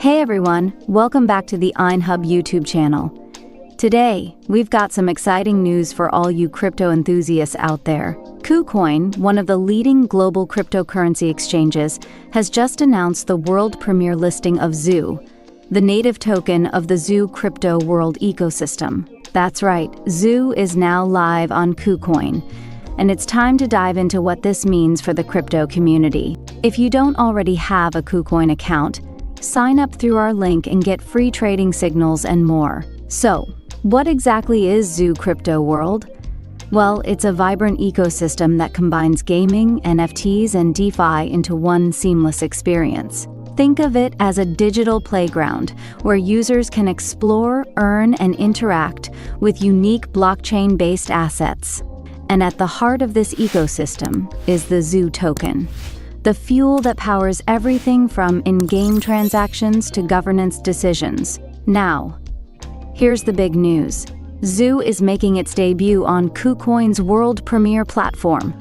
Hey everyone, welcome back to the iHub YouTube channel. Today, we've got some exciting news for all you crypto enthusiasts out there. KuCoin, one of the leading global cryptocurrency exchanges, has just announced the world premiere listing of ZOO, the native token of the ZOO crypto world ecosystem. That's right, ZOO is now live on KuCoin, and it's time to dive into what this means for the crypto community. If you don't already have a KuCoin account, sign up through our link and get free trading signals and more. So, what exactly is ZOO Crypto World? Well, it's a vibrant ecosystem that combines gaming, NFTs, and DeFi into one seamless experience. Think of it as a digital playground where users can explore, earn, and interact with unique blockchain-based assets. And at the heart of this ecosystem is the ZOO token, the fuel that powers everything from in-game transactions to governance decisions. Now, here's the big news. ZOO is making its debut on KuCoin's World Premiere platform.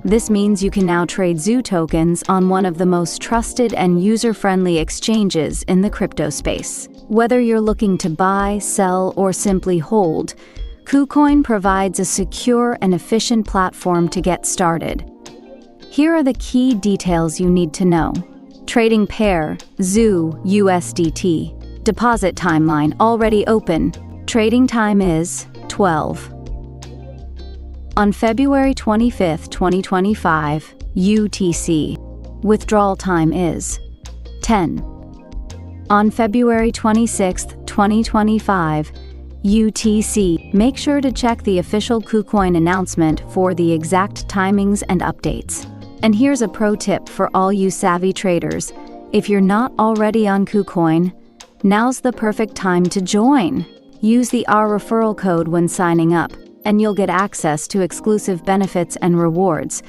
This means you can now trade ZOO tokens on one of the most trusted and user-friendly exchanges in the crypto space. Whether you're looking to buy, sell, or simply hold, KuCoin provides a secure and efficient platform to get started. Here are the key details you need to know. Trading pair, ZOO USDT. Deposit timeline already open. Trading time is 12. On February 25, 2025, UTC. Withdrawal time is 10. On February 26, 2025, UTC. Make sure to check the official KuCoin announcement for the exact timings and updates. And here's a pro tip for all you savvy traders. If you're not already on KuCoin, now's the perfect time to join. Use the referral code when signing up, and you'll get access to exclusive benefits and rewards.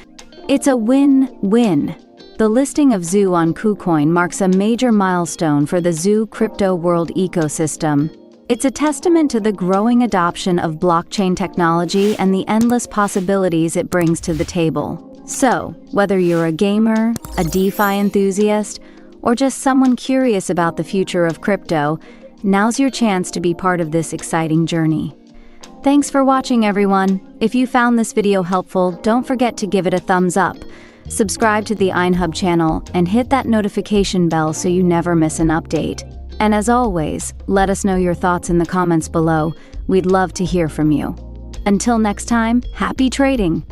It's a win-win. The listing of ZOO on KuCoin marks a major milestone for the ZOO crypto world ecosystem. It's a testament to the growing adoption of blockchain technology and the endless possibilities it brings to the table. So, whether you're a gamer, a DeFi enthusiast, or just someone curious about the future of crypto, now's your chance to be part of this exciting journey. Thanks for watching, everyone. If you found this video helpful, don't forget to give it a thumbs up, subscribe to the iHub channel, and hit that notification bell so you never miss an update. And as always, let us know your thoughts in the comments below. We'd love to hear from you. Until next time, happy trading!